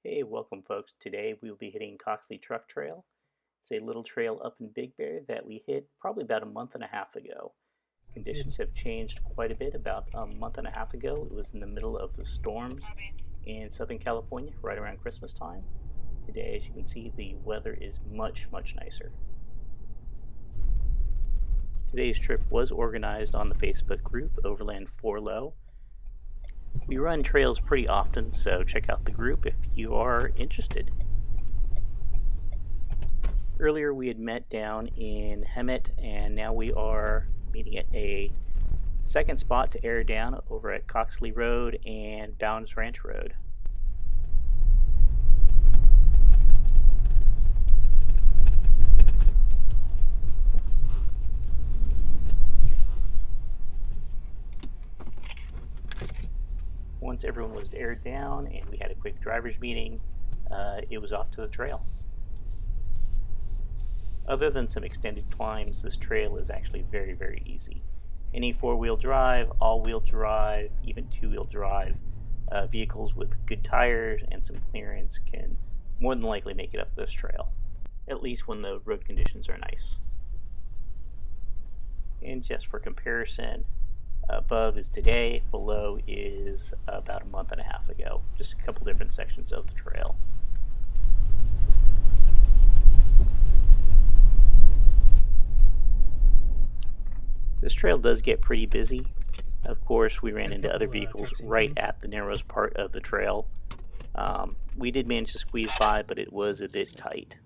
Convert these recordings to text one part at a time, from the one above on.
Hey, welcome folks. Today we will be hitting Coxey Truck Trail. It's a little trail up in Big Bear that we hit probably about a month and a half ago. Conditions have changed quite a bit. About a month and a half ago, it was in the middle of the storms in Southern California, right around Christmas time. Today, as you can see, the weather is much nicer. Today's trip was organized on the Facebook group Overland 4 Low. We run trails pretty often, so check out the group if you are interested. Earlier we had met down in Hemet, and now we are meeting at a second spot to air down over at Coxley Road and Bounds Ranch Road. Once everyone was aired down and we had a quick driver's meeting, it was off to the trail. Other than some extended climbs, this trail is actually very easy. Any four-wheel drive, all-wheel drive, even two-wheel drive vehicles with good tires and some clearance can more than likely make it up this trail, at least when the road conditions are nice. And just for comparison, above is today, below is about a month and a half ago. Just a couple different sections of the trail. This trail does get pretty busy. Of course, we ran into other vehicles right at the narrowest part of the trail. We did manage to squeeze by, but it was a bit tight.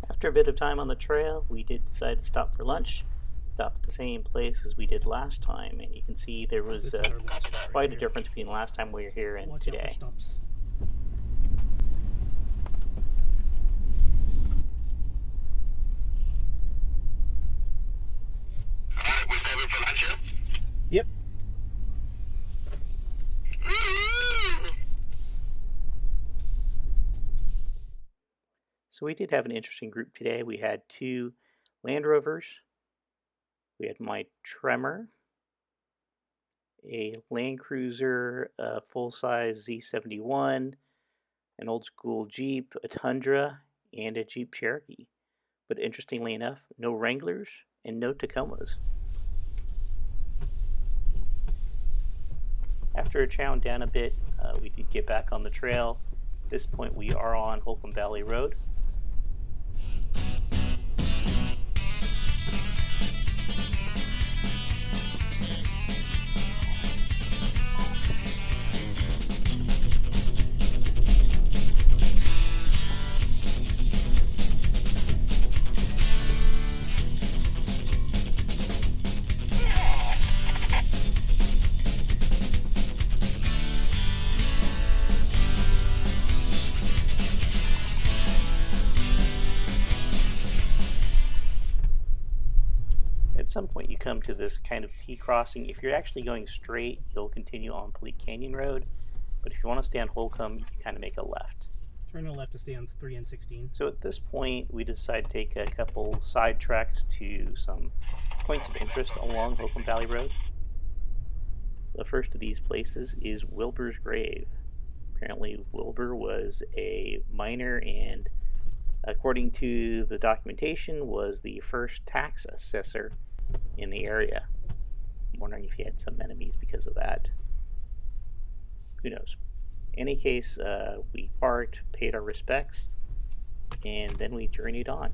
After a bit of time on the trail, we did decide to stop for lunch. Stop at the same place as we did last time, and you can see there was quite a difference between last time we were here and today. Yep. So we did have an interesting group today. We had two Land Rovers, we had my Tremor, a Land Cruiser, a full-size Z71, an old school Jeep, a Tundra, and a Jeep Cherokee. But interestingly enough, no Wranglers and no Tacomas. After chowing down a bit, we did get back on the trail. At this point, we are on Holcomb Valley Road. At some point you come to this kind of T-crossing. If you're actually going straight, you'll continue on Police Canyon Road, but if you want to stay on Holcomb, you kind of make a left. Turn to the left to stay on 3 and 16. So at this point, we decide to take a couple side tracks to some points of interest along Holcomb Valley Road. The first of these places is Wilbur's Grave. Apparently Wilbur was a miner and, according to the documentation, was the first tax assessor in the area. I'm wondering if he had some enemies because of that. Who knows? In any case, we parked, paid our respects, and then we journeyed on.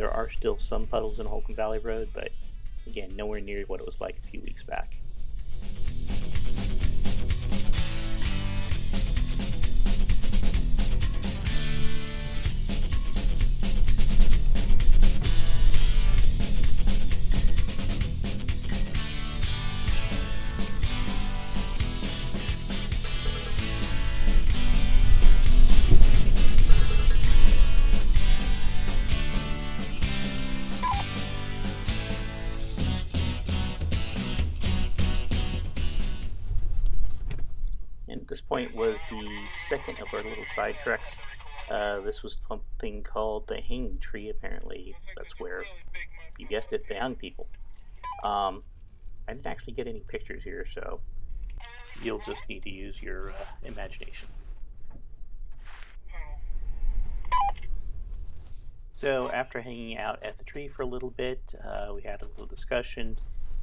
There are still some puddles in Holcomb Valley Road, but again, nowhere near what it was like a few weeks back. And this point was the second of our little side treks. This was something called the Hanging Tree, apparently. That's where, you guessed it, they hung people. I didn't actually get any pictures here, so you'll just need to use your imagination. So after hanging out at the tree for a little bit, we had a little discussion,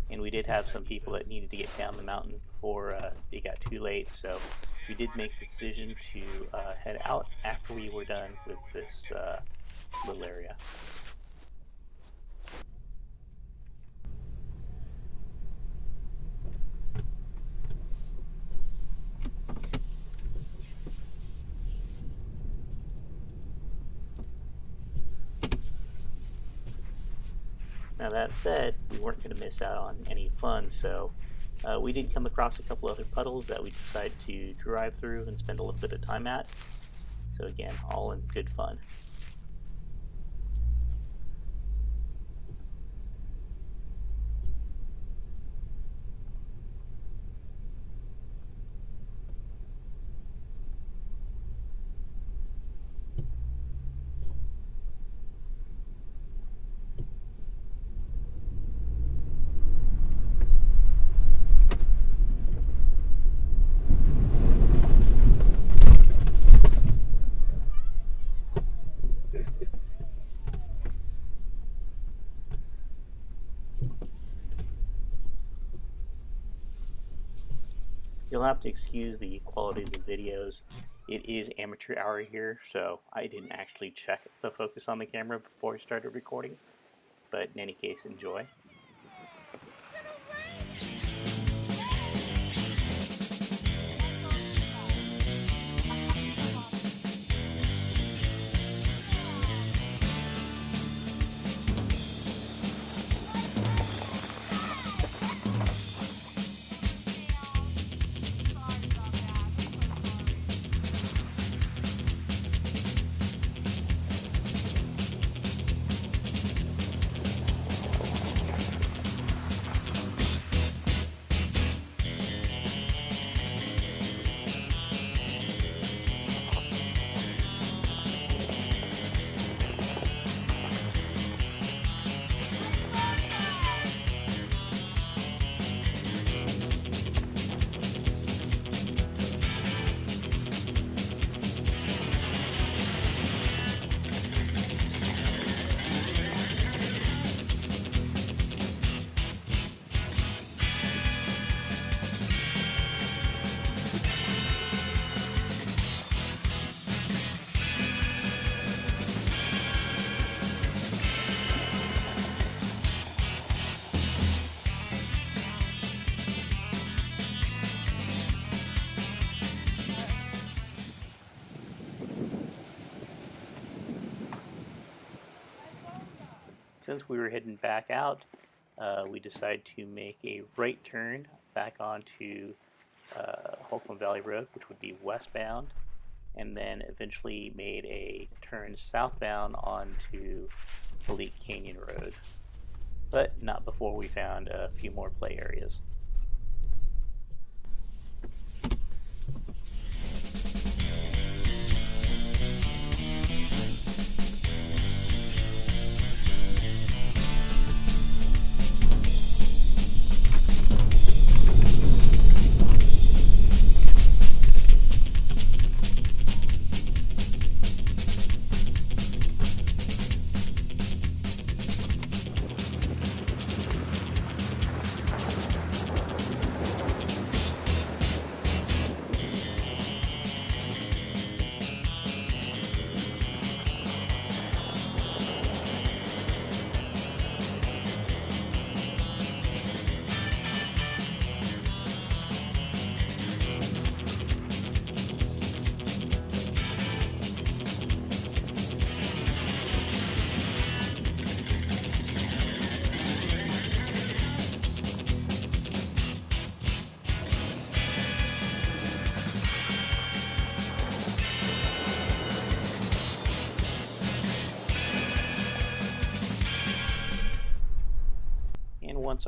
and we did have some people that needed to get down the mountain before it got too late. So we did make the decision to head out after we were done with this little area. Now that said, we weren't going to miss out on any fun, so we did come across a couple other puddles that we decided to drive through and spend a little bit of time at. So again, all in good fun. You'll have to excuse the quality of the videos. It is amateur hour here, so I didn't actually check the focus on the camera before I started recording. But in any case, enjoy. Since we were heading back out, we decided to make a right turn back onto Holcomb Valley Road, which would be westbound, and then eventually made a turn southbound onto Elite Canyon Road, but not before we found a few more play areas.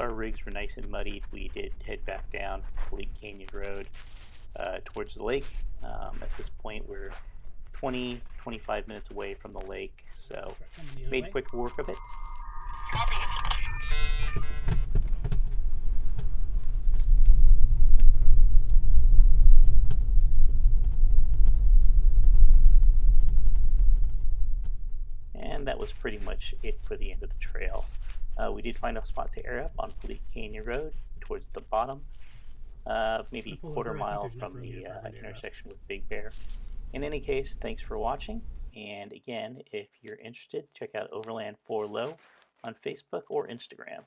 our rigs were nice and muddied, we did head back down Fleet Canyon Road towards the lake. At this point, we're 20-25 minutes away from the lake, so Truck coming the other made way. quick work of it. And that was pretty much it for the end of the trail. We did find a spot to air up on Fleet Canyon Road towards the bottom, maybe Pull a quarter over. I think mile there's enough from room the here for everybody to air up. intersection with Big Bear. In any case, thanks for watching. And again, if you're interested, check out Overland 4 Low on Facebook or Instagram.